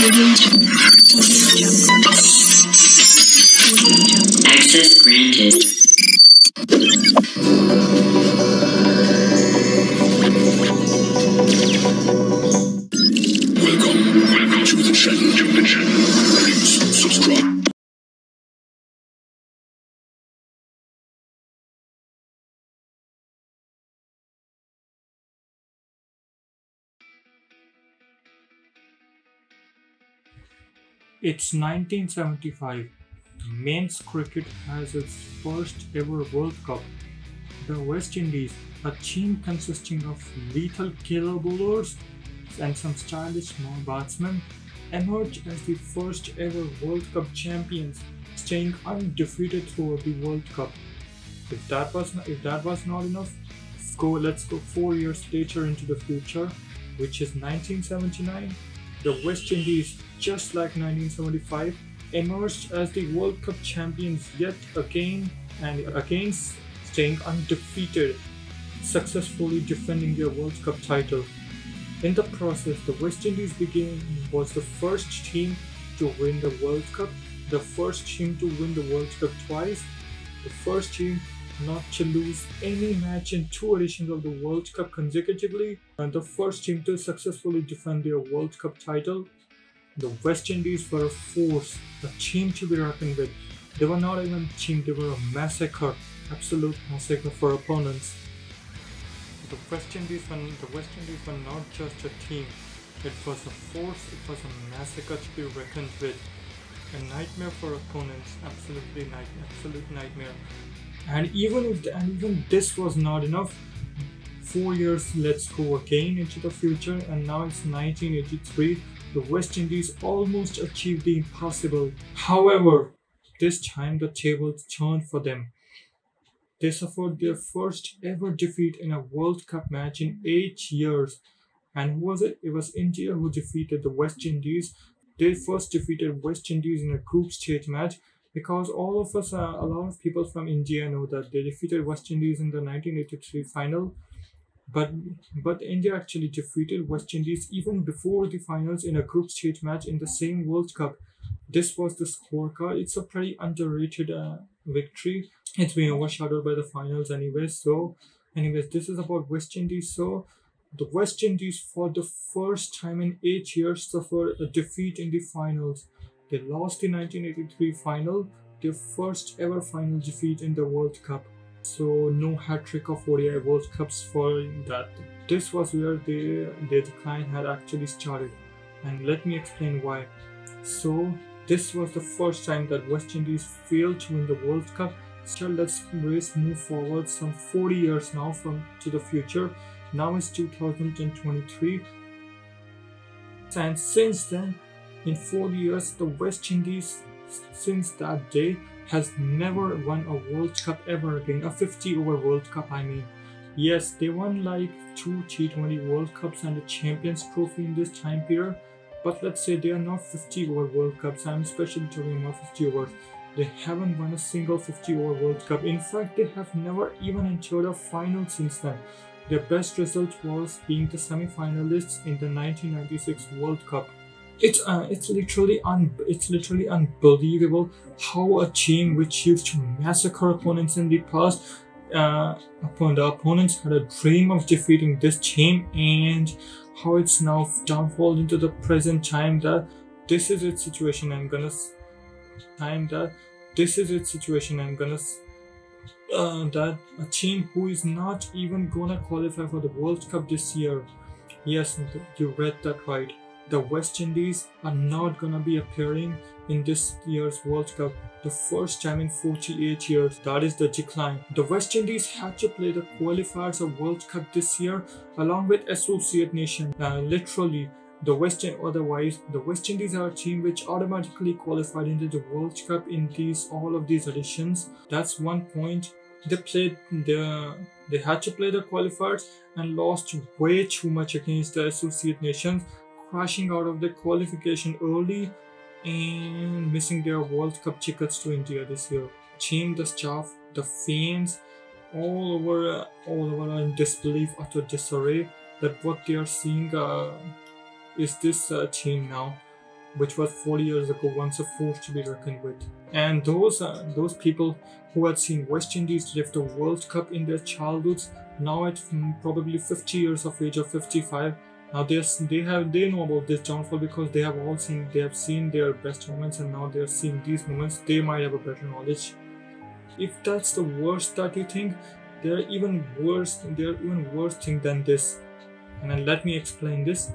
Access granted. Welcome to the channel. Please subscribe. It's 1975. Men's cricket has its first ever World Cup. The West Indies, a team consisting of lethal killer bowlers and some stylish batsmen, emerged as the first ever World Cup champions, staying undefeated throughout the World Cup. If that was not enough, let's go 4 years later into the future, which is 1979. The West Indies, just like 1975, emerged as the World Cup champions yet again and again, staying undefeated, successfully defending their World Cup title. In the process, the West Indies was the first team to win the World Cup, the first team to win the World Cup twice, the first team not to lose any match in 2 editions of the World Cup consecutively, and the first team to successfully defend their World Cup title. The West Indies were a force, a team to be reckoned with. They were not even a team, they were a massacre, absolute massacre for opponents. The West Indies were not just a team, it was a force, it was a massacre to be reckoned with. A nightmare for opponents, absolute nightmare. And even this was not enough. 4 years, let's go again into the future, and now it's 1983. The West Indies almost achieved the impossible. However, this time the tables turned for them. They suffered their first ever defeat in a World Cup match in 8 years. And who was it? It was India who defeated the West Indies. They first defeated West Indies in a group stage match, because all of us, a lot of people from India know that they defeated West Indies in the 1983 final. But India actually defeated West Indies even before the finals in a group stage match in the same World Cup. This was the scorecard. It's a pretty underrated victory. It's been overshadowed by the finals anyways. This is about West Indies. So the West Indies, for the first time in 8 years, suffered a defeat in the finals. They lost the 1983 final, their first ever final defeat in the World Cup. So no hat-trick of ODI World Cups for that. This was where their decline had actually started. And let me explain why. So this was the first time that West Indies failed to win the World Cup. So let's move forward some 40 years now to the future. Now it's 2023. And since then, in 4 years, the West Indies, since that day, has never won a World Cup ever again. A 50-over World Cup, I mean. Yes, they won like 2 T20 World Cups and a Champions Trophy in this time period. But let's say they are not 50-over World Cups. I'm especially talking about 50 overs. They haven't won a single 50-over World Cup. In fact, they have never even entered a final since then. Their best result was being the semi-finalists in the 1996 World Cup. It's literally unbelievable how a team which used to massacre opponents in the past, the opponents had a dream of defeating this team, and how it's now downfall into the present time that this is its situation. That a team who is not even gonna qualify for the World Cup this year. Yes, you read that right. The West Indies are not gonna be appearing in this year's World Cup, the first time in 48 years. That is the decline. The West Indies had to play the qualifiers of World Cup this year along with associate nations. Literally, the West Indies are a team which automatically qualified into the World Cup in all of these editions. That's one point. They had to play the qualifiers and lost way too much against the associate nations, crashing out of the qualification early and missing their World Cup tickets to India this year. Team, the staff, the fans, all over are in disbelief, utter disarray that what they are seeing is this team now. which was 40 years ago, once a force to be reckoned with. And those people who had seen West Indies lift the World Cup in their childhoods, now at probably 50 years of age or 55, now they know about this downfall because they have seen their best moments, and now they are seeing these moments. They might have a better knowledge. If that's the worst that you think, there are even worse things than this. And then let me explain this.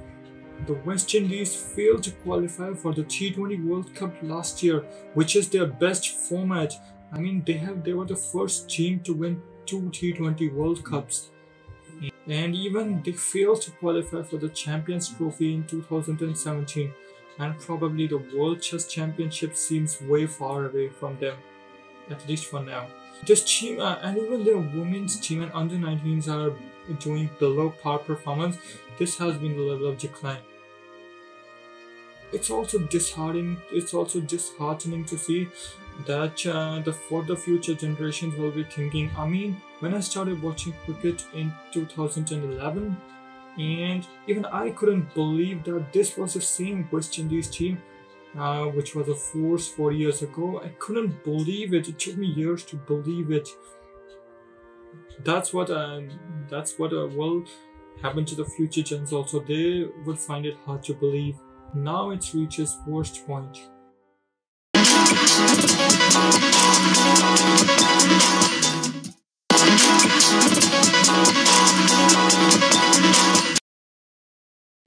The West Indies failed to qualify for the T20 World Cup last year, which is their best format. I mean, they were the first team to win 2 T20 World Cups. And even they failed to qualify for the Champions Trophy in 2017. And probably the World Chess Championship seems way far away from them, at least for now. This team and even their women's team and under 19s are doing below par performance. This has been the level of decline. It's also disheartening to see that for the future generations will be thinking. I mean, when I started watching cricket in 2011, and even I couldn't believe that this was the same West Indies team, which was a force 4 years ago. I couldn't believe it. It took me years to believe it. That's what will happen to the future gens also. They would find it hard to believe. Now it's reached its worst point.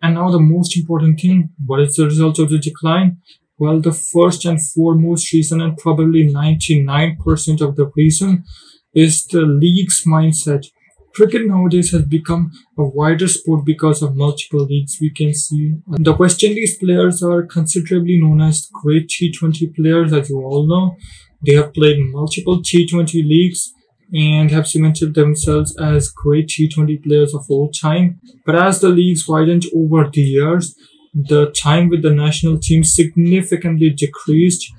And now the most important thing, what is the result of the decline? Well, the first and foremost reason, and probably 99% of the reason, is the league's mindset. Cricket nowadays has become a wider sport because of multiple leagues. We can see the West Indies players are considerably known as great T20 players, as you all know. They have played multiple T20 leagues and have cemented themselves as great T20 players of all time. But as the leagues widened over the years, the time with the national team significantly decreased,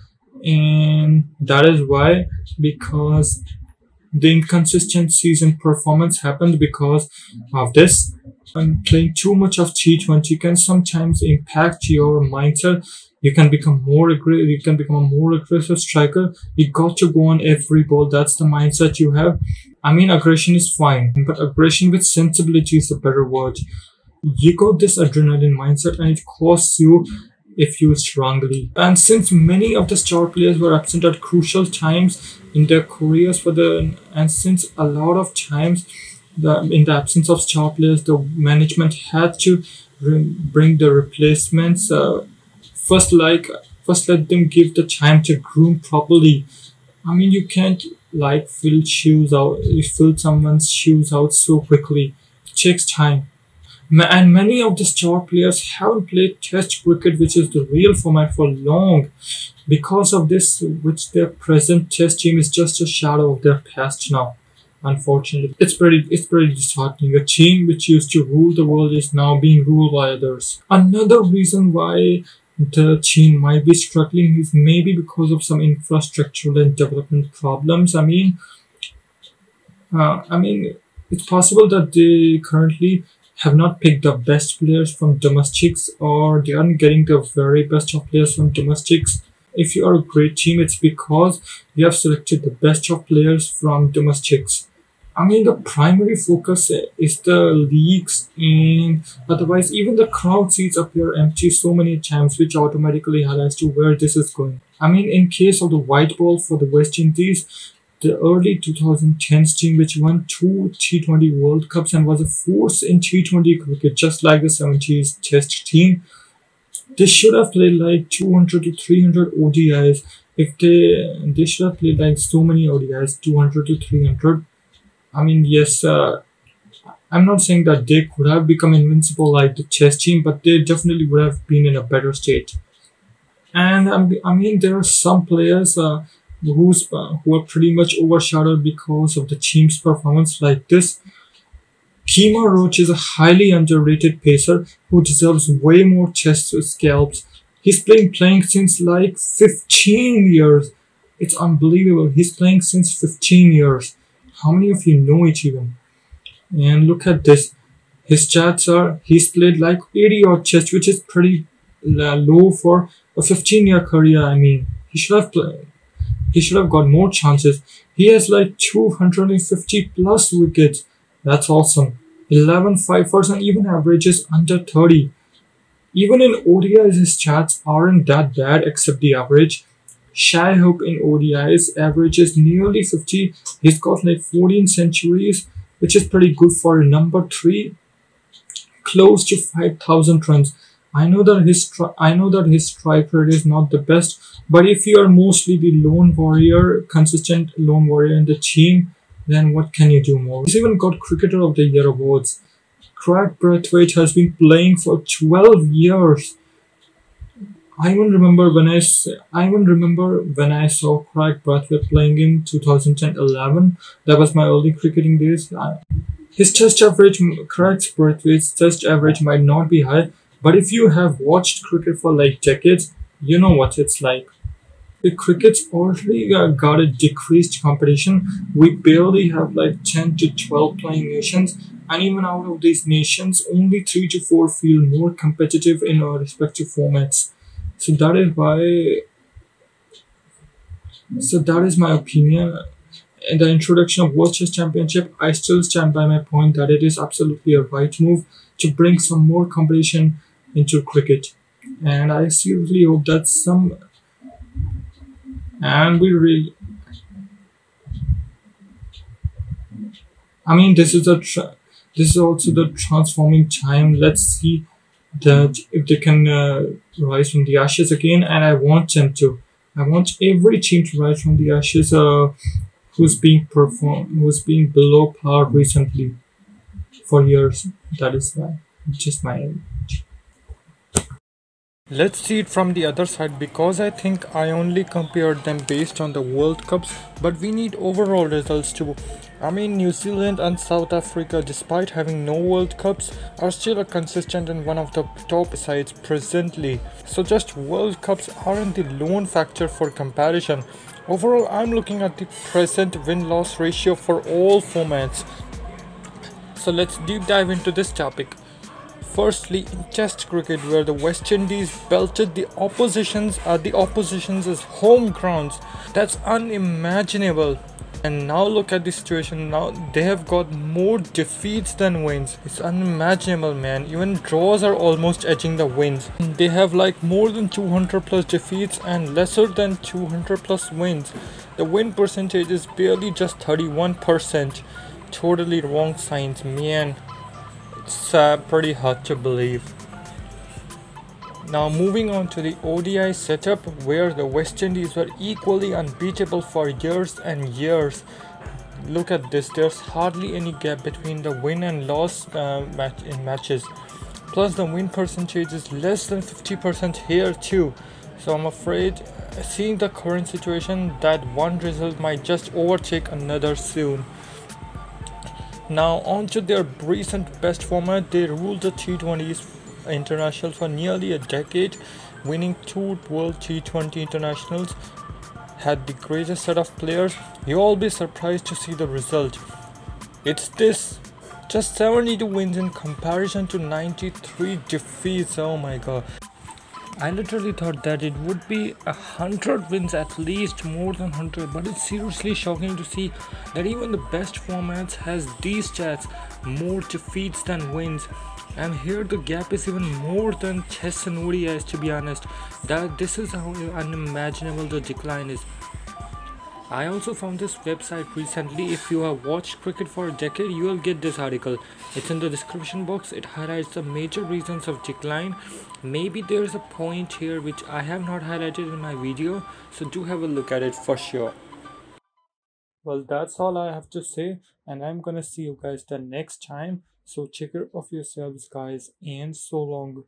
and that is why, because the inconsistencies in performance happened because of this. And playing too much of T20 can sometimes impact your mindset. You can become more aggressive. You can become a more aggressive striker. You got to go on every ball. That's the mindset you have. I mean, aggression is fine, but aggression with sensibility is a better word. You got this adrenaline mindset, and it costs you if used wrongly. And since many of the star players were absent at crucial times in their careers, and since a lot of times in the absence of star players, the management had to bring the replacements. First let them give the time to groom properly. I mean, you can't fill someone's shoes out so quickly. It takes time. And many of the star players haven't played Test cricket, which is the real format, for long. Because of this, which their present Test team is just a shadow of their past now. Unfortunately, it's pretty disheartening. A team which used to rule the world is now being ruled by others. Another reason why the team might be struggling is maybe because of some infrastructural and development problems. I mean, it's possible that they currently have not picked the best players from domestics, or they aren't getting the very best of players from domestics. If you are a great team, it's because you have selected the best of players from domestics. I mean, the primary focus is the leagues, and otherwise even the crowd seats appear empty so many times, which automatically highlights to where this is going. I mean, in case of the white ball for the West Indies, the early 2010s team, which won 2 T20 World Cups and was a force in T20 cricket, just like the 70s Test team, they should have played like 200 to 300 ODIs. If they should have played like so many ODIs, 200 to 300. I mean, yes, I'm not saying that they could have become invincible like the Chess team, but they definitely would have been in a better state. And I mean, there are some players who are pretty much overshadowed because of the team's performance, like this. Kemar Roach is a highly underrated pacer who deserves way more Test scalps. He's playing since like 15 years. It's unbelievable. He's playing since 15 years. How many of you know it even? And look at this. His stats are, he's played like 80 odd Test, which is pretty low for a 15-year career. I mean, he should have got more chances. He has like 250 plus wickets. That's awesome. 11 fifers and even averages under 30. Even in ODIs, his stats aren't that bad except the average. Shai Hope in ODIs averages nearly 50. He's got like 14 centuries, which is pretty good for a number 3, close to 5,000 runs. I know that his strike rate is not the best, but if you are mostly the lone warrior, consistent lone warrior in the team, then what can you do more? He's even got Cricketer of the Year awards. Craig Brathwaite has been playing for 12 years. I even remember when I saw Craig Brathwaite playing in 2011. That was my early cricketing days. His test average, Craig Brathwaite's test average might not be high, but if you have watched cricket for like decades, you know what it's like. The cricket's already got a decreased competition. We barely have like 10 to 12 playing nations, and even out of these nations, only 3 to 4 feel more competitive in our respective formats. So that is why. So that is my opinion. In the introduction of World Chess Championship, I still stand by my point that it is absolutely a right move to bring some more competition into cricket, and I seriously hope that some and we really. I mean, this is also the transforming time. Let's see that if they can rise from the ashes again, and I want them to. I want every team to rise from the ashes. Who's being below par recently for years. That is why. Just my. Let's see it from the other side, because I think I only compared them based on the World Cups, but we need overall results too. I mean, New Zealand and South Africa, despite having no World Cups, are still a consistent and one of the top sides presently. So just World Cups aren't the lone factor for comparison. Overall, I'm looking at the present win-loss ratio for all formats. So let's deep dive into this topic. Firstly, in Test cricket, where the West Indies belted the opposition's home grounds, that's unimaginable. And now look at the situation. Now they have got more defeats than wins. It's unimaginable, man. Even draws are almost edging the wins. They have like more than 200 plus defeats and lesser than 200 plus wins. The win percentage is barely just 31%. Totally wrong signs, man. It's pretty hard to believe. Now moving on to the ODI setup, where the West Indies were equally unbeatable for years and years. Look at this, there's hardly any gap between the win and loss matches. Plus the win percentage is less than 50% here too. So I'm afraid, seeing the current situation, that one result might just overtake another soon. Now on to their recent best format. They ruled the T20s international for nearly a decade, winning 2 World T20 internationals, had the greatest set of players. You'll all be surprised to see the result. It's this, just 72 wins in comparison to 93 defeats. Oh my god. I literally thought that it would be 100 wins, at least more than 100, but it's seriously shocking to see that even the best formats has these stats, more defeats than wins. And here the gap is even more than Tests and ODIs, to be honest. That this is how unimaginable the decline is. I also found this website recently. If you have watched cricket for a decade, you will get this article. It's in the description box. It highlights the major reasons of decline. Maybe there's a point here which I have not highlighted in my video, so do have a look at it for sure. Well, that's all I have to say, and I'm gonna see you guys the next time. So take care of yourselves, guys, and so long.